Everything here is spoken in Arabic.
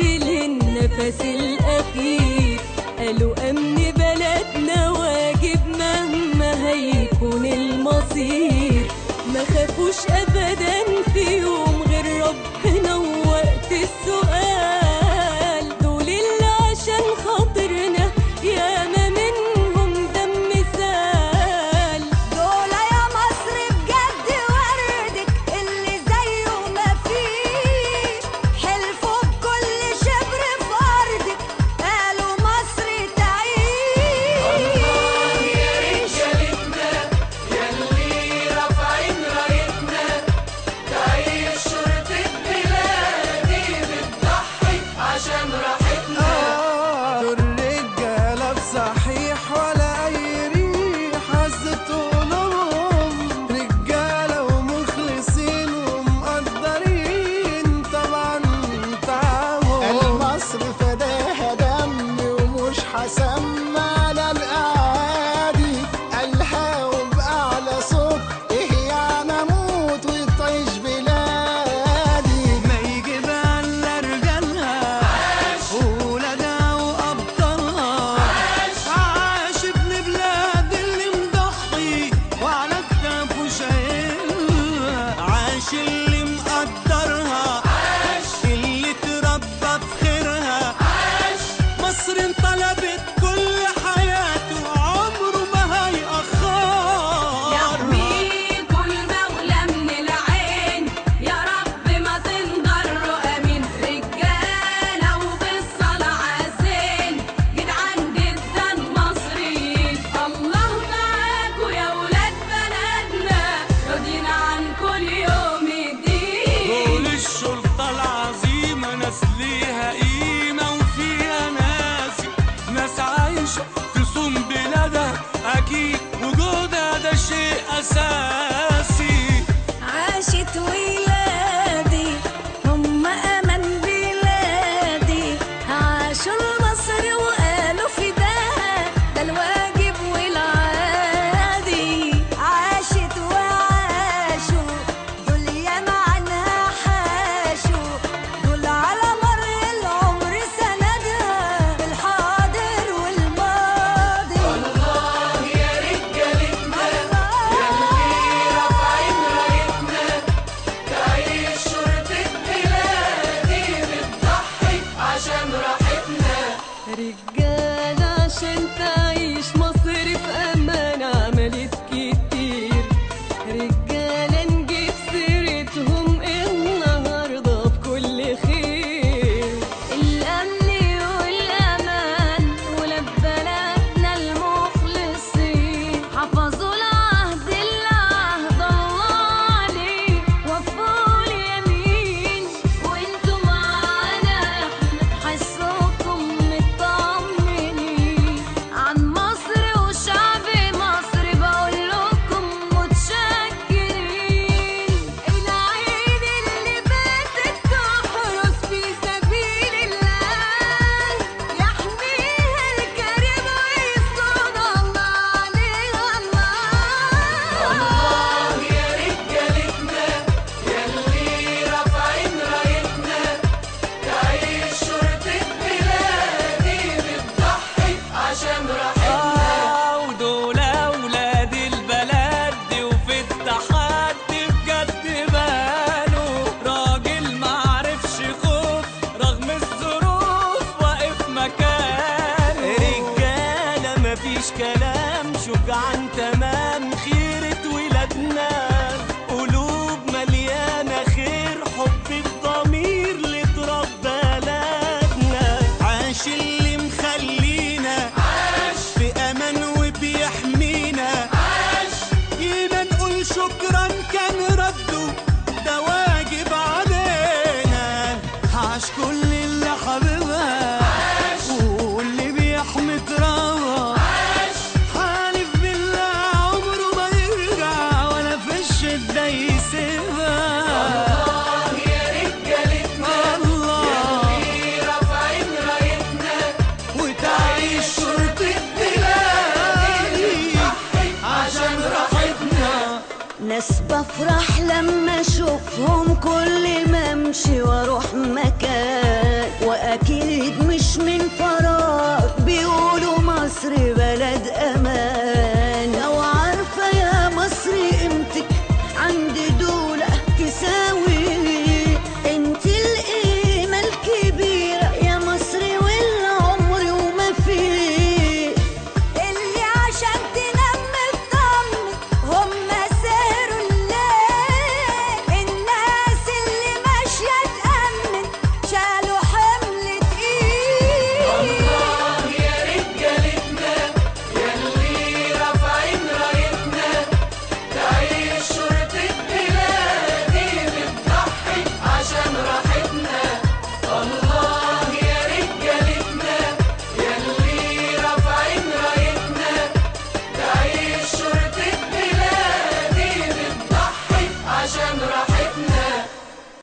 للنفس الأخير. قالوا أمن بلدنا واجب مهما هيكون المصير. ما خافوش أبدا في يوم غير ربنا ووقت السؤال. دول اللي عشان خاطرنا ياما منهم دم سال. دول يا مصر بجد وردك اللي زيه مفيش. حلفوا بكل شبر في أرضك قالوا مصر تعيش. الله يا رجالتنا ياللي رافعين رايتنا. تعيش شرطة بلادي بتضحي عشان راحتنا. دول رجالة بصحيح ولا أي ريح هزت قلوبهم. رجالة ومخلصين ومقدرين طبعا تعبهم. مصر فداها دم ومش هسمى على الأعادي. قالها وبأعلى صوت إيه يعني أموت وتعيش بلادي. ما يجي بقى إلا رجالها وولادها وأبطالها. عاش ابن بلاد اللي مضحي وعلى كتافه شايلها. عاش اللي مقدرها اللي اتربى بخيرها. مصر انطلبت كل حياته عمره ما هيأخرها. يحميكوا المولى من العين يا رب ما تنضروا امين. رجاله وبالصلاه عالزين جدعان جدا مصريين. الله معاكوا يا ولاد بلدنا راضيين عنكوا اليوم الدين. دول الشرطة العظيمة ناس ليها قيمة وفيها ناس عايشة تصون بلادها أكيد وجودها ده شيء أساسي. عاشت ولادي هم أمل بلادي. عاشوا لمصر وقالوا فداها ده الواجب والعادي. عاشت وعاشوا دول ياما عنها حاشوا. دول على مر العمر سندها بالحاضر والماضي. الله يا رجالتنا ياللي رافعين رايتنا. تعيش شرطة بلادي بتضحي عشان راحتنا. رجالة عشان تعيش مصر في أمان عملت كتير. رجالة نجيب سيرتهم النهاردة بكل خير. الأمن والأمان ولاد بلدنا المخلصين. حفظوا العهد اللي عهد الله عليه وفوا اليمين. وانتوا معانا احنا نحسكم مطمنين. عن مصر وشعب مصر بقول لكم متشكرين. العين اللي باتت تحرس في سبيل الله يحميها الكريم ويصون الله عليها الله. الله يا رجالتنا ياللي رافعين رايتنا. تعيش شرطة بلادي بتضحي عشان راحتنا. ودول أولاد البلد دي وفي التحدي بجد بانوا. راجل معرفش خوف رغم الظروف واقف مكانه. رجالة مفيش كلام شجعان تمام خيرة ولادنا. قلوب مليانة خير حب الضمير لتراب بلدنا. عاش اللي مخلينا في أمان وبيحمينا. جينا نقول شكرا كان رده ده واجب علينا. عاش كل اللي حبيبها واللي بيحمي ترابها. حالف بالله عمره ما يرجع ولا في الشدة يسيبها. الله يا رجالتنا الله ياللي رافعين رايتنا. وتعيش شرطة بلادي عشان راحتنا. ناس بفرح لما اشوفهم كل ما امشي واروح مكان.